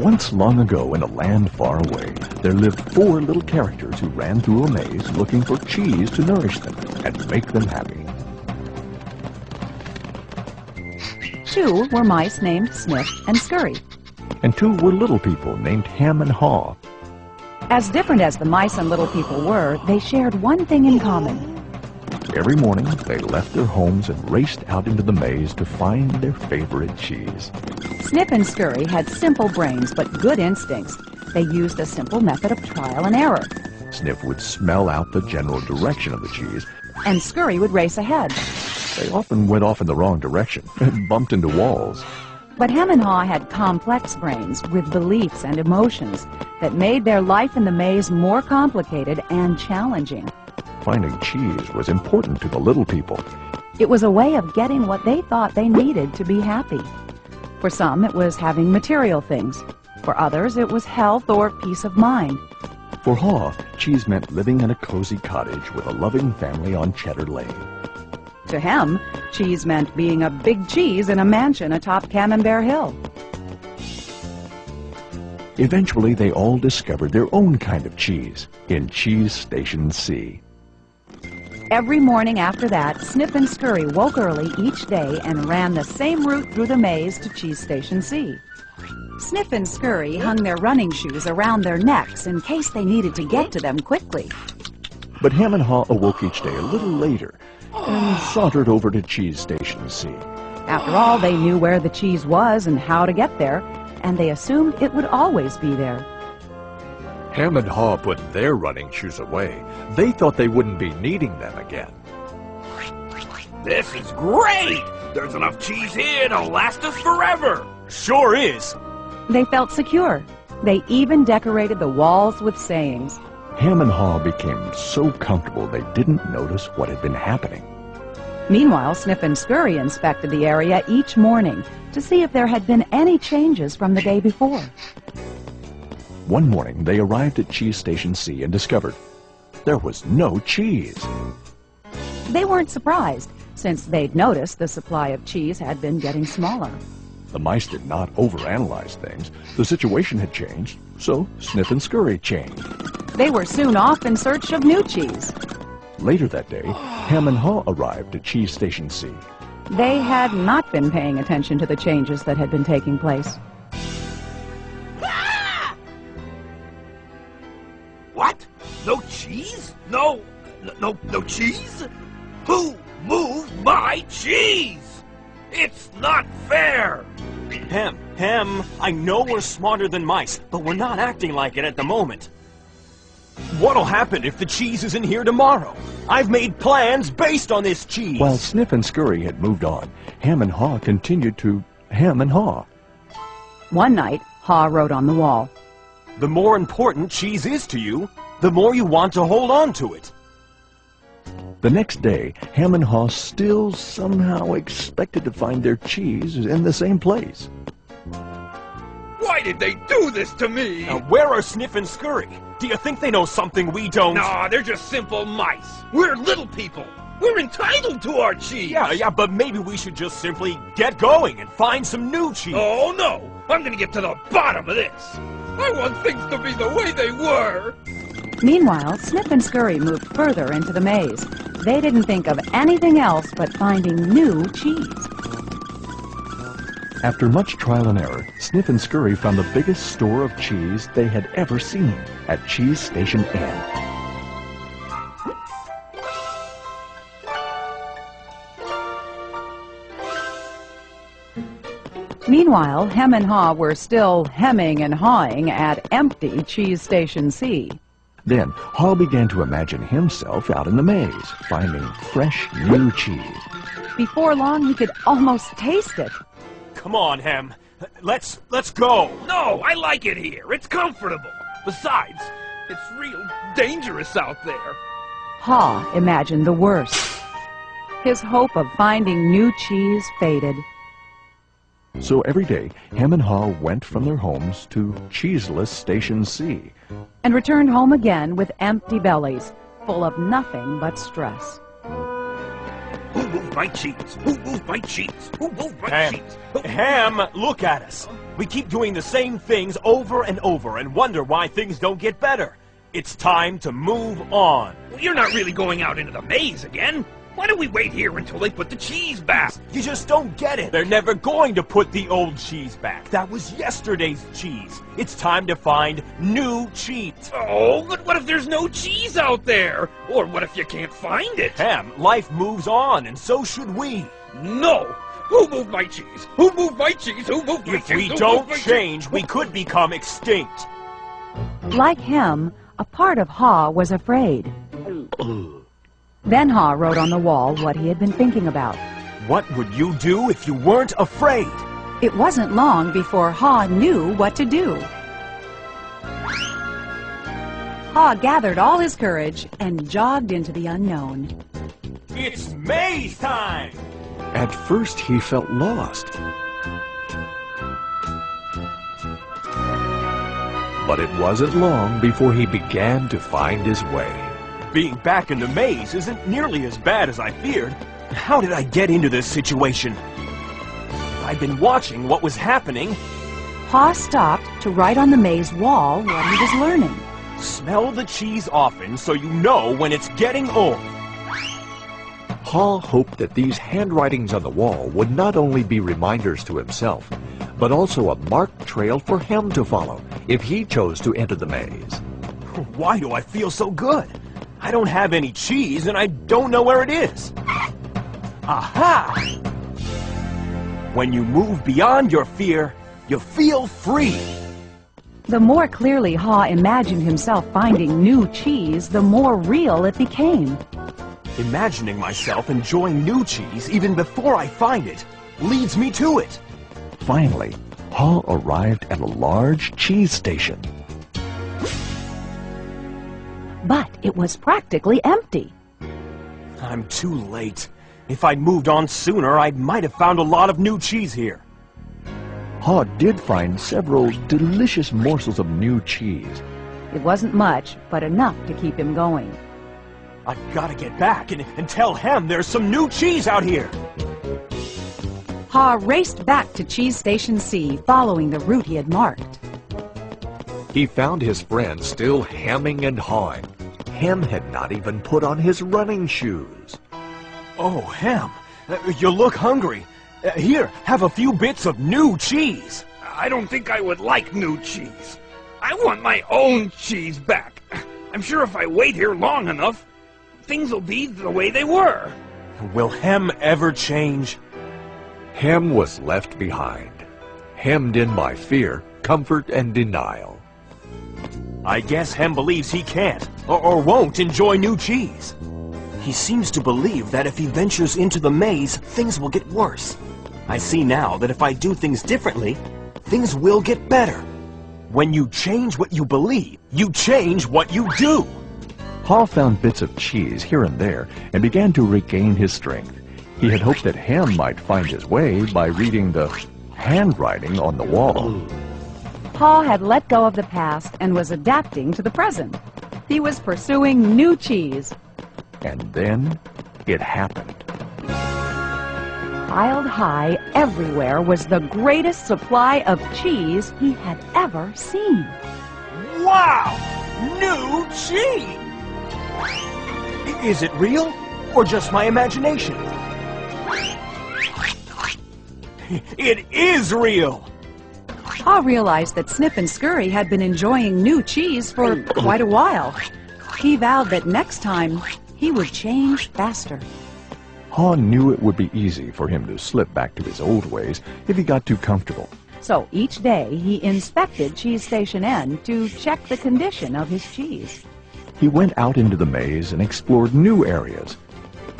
Once long ago in a land far away, there lived 4 little characters who ran through a maze looking for cheese to nourish them and make them happy. 2 were mice named Sniff and Scurry. And 2 were little people named Ham and Haw. As different as the mice and little people were, they shared one thing in common. Every morning, they left their homes and raced out into the maze to find their favorite cheese. Sniff and Scurry had simple brains but good instincts. They used a simple method of trial and error. Sniff would smell out the general direction of the cheese, and Scurry would race ahead. They often went off in the wrong direction and bumped into walls. But Ham and Haw had complex brains with beliefs and emotions that made their life in the maze more complicated and challenging. Finding cheese was important to the little people. It was a way of getting what they thought they needed to be happy. For some, it was having material things. For others, it was health or peace of mind. For Haw, cheese meant living in a cozy cottage with a loving family on Cheddar Lane. To him, cheese meant being a big cheese in a mansion atop Camembert Hill. Eventually, they all discovered their own kind of cheese in Cheese Station C. Every morning after that, Sniff and Scurry woke early each day and ran the same route through the maze to Cheese Station C. Sniff and Scurry hung their running shoes around their necks in case they needed to get to them quickly. But Ham and Haw awoke each day a little later and sauntered over to Cheese Station C. After all, they knew where the cheese was and how to get there, and they assumed it would always be there. Ham and Haw put their running shoes away. They thought they wouldn't be needing them again. This is great! There's enough cheese here to last us forever! Sure is! They felt secure. They even decorated the walls with sayings. Ham and Haw became so comfortable they didn't notice what had been happening. Meanwhile, Sniff and Scurry inspected the area each morning to see if there had been any changes from the day before. One morning, they arrived at Cheese Station C and discovered there was no cheese. They weren't surprised, since they'd noticed the supply of cheese had been getting smaller. The mice did not overanalyze things. The situation had changed, so Sniff and Scurry changed. They were soon off in search of new cheese. Later that day, Ham and Haw arrived at Cheese Station C. They had not been paying attention to the changes that had been taking place. What? No cheese? No cheese? Who moved my cheese? It's not fair! Hem, I know we're smarter than mice, but we're not acting like it at the moment. What'll happen if the cheese isn't here tomorrow? I've made plans based on this cheese. While Sniff and Scurry had moved on, Ham and Haw continued to Ham and Haw. One night, Haw wrote on the wall, "The more important cheese is to you, the more you want to hold on to it." The next day, Ham and Haw still somehow expected to find their cheese in the same place. Why did they do this to me? Now, where are Sniff and Scurry? Do you think they know something we don't? Nah, they're just simple mice. We're little people. We're entitled to our cheese. Yeah, but maybe we should just simply get going and find some new cheese. Oh, no. I'm gonna get to the bottom of this. I want things to be the way they were. Meanwhile, Sniff and Scurry moved further into the maze. They didn't think of anything else but finding new cheese. After much trial and error, Sniff and Scurry found the biggest store of cheese they had ever seen at Cheese Station N. Meanwhile, Hem and Haw were still hemming and hawing at empty Cheese Station C. Then, Haw began to imagine himself out in the maze, finding fresh, new cheese. Before long, he could almost taste it. Come on, Hem. Let's go. No, I like it here. It's comfortable. Besides, it's real dangerous out there. Haw imagined the worst. His hope of finding new cheese faded. So every day, Ham and Haw went from their homes to Cheeseless Station C. And returned home again with empty bellies, full of nothing but stress. Who moved my cheese? Who moved my cheese? Who moved my Ham, cheese? Ham, look at us. We keep doing the same things over and over and wonder why things don't get better. It's time to move on. Well, you're not really going out into the maze again. Why don't we wait here until they put the cheese back? You just don't get it. They're never going to put the old cheese back. That was yesterday's cheese. It's time to find new cheese. Oh, but what if there's no cheese out there? Or what if you can't find it? Ham, life moves on, and so should we. No! Who moved my cheese? Who moved my cheese? Who moved my If cheese? we Who don't moved my cheese? change, we could become extinct. Like him, a part of Ha was afraid. Then Ha wrote on the wall what he had been thinking about. What would you do if you weren't afraid? It wasn't long before Ha knew what to do. Ha gathered all his courage and jogged into the unknown. It's maze time! At first he felt lost. But it wasn't long before he began to find his way. Being back in the maze isn't nearly as bad as I feared. How did I get into this situation? I'd been watching what was happening. Ha stopped to write on the maze wall what he was learning. Smell the cheese often so you know when it's getting old. Ha hoped that these handwritings on the wall would not only be reminders to himself, but also a marked trail for him to follow if he chose to enter the maze. Why do I feel so good? I don't have any cheese and I don't know where it is. Aha! When you move beyond your fear, you feel free. The more clearly Ha imagined himself finding new cheese, the more real it became. Imagining myself enjoying new cheese even before I find it leads me to it. Finally, Ha arrived at a large cheese station. But it was practically empty. I'm too late. If I'd moved on sooner, I might have found a lot of new cheese here. Ha did find several delicious morsels of new cheese. It wasn't much, but enough to keep him going. I've got to get back and tell Hem there's some new cheese out here. Ha raced back to Cheese Station C, following the route he had marked. He found his friend still hemming and hawing. Hem had not even put on his running shoes. Oh, Hem, you look hungry. Here, have a few bits of new cheese. I don't think I would like new cheese. I want my own cheese back. I'm sure if I wait here long enough, things will be the way they were. Will Hem ever change? Hem was left behind, hemmed in by fear, comfort, and denial. I guess Hem believes he can't or won't enjoy new cheese. He seems to believe that if he ventures into the maze, things will get worse. I see now that if I do things differently, things will get better. When you change what you believe, you change what you do. Ha found bits of cheese here and there and began to regain his strength. He had hoped that Hem might find his way by reading the handwriting on the wall. Ha had let go of the past and was adapting to the present. He was pursuing new cheese. And then it happened. Piled high everywhere was the greatest supply of cheese he had ever seen. Wow! New cheese! Is it real or just my imagination? It is real! Ha realized that Snip and Scurry had been enjoying new cheese for quite a while. He vowed that next time he would change faster. Ha knew it would be easy for him to slip back to his old ways if he got too comfortable. So each day he inspected Cheese Station N to check the condition of his cheese. He went out into the maze and explored new areas.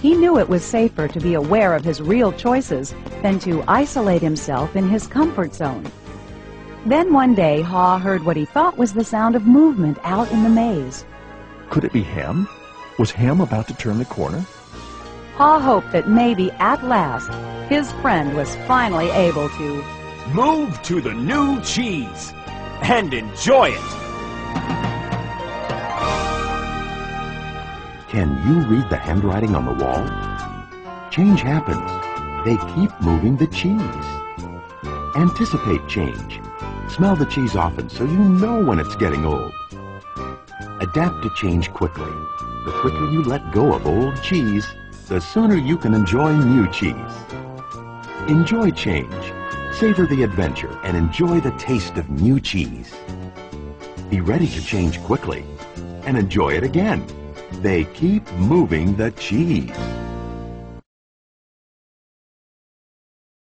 He knew it was safer to be aware of his real choices than to isolate himself in his comfort zone. Then one day Ha heard what he thought was the sound of movement out in the maze. Could it be Hem? Was Hem about to turn the corner? Ha hoped that maybe at last his friend was finally able to move to the new cheese and enjoy it. Can you read the handwriting on the wall? Change happens. They keep moving the cheese. Anticipate change. Smell the cheese often so you know when it's getting old. Adapt to change quickly. The quicker you let go of old cheese, the sooner you can enjoy new cheese. Enjoy change. Savor the adventure and enjoy the taste of new cheese. Be ready to change quickly and enjoy it again. They keep moving the cheese.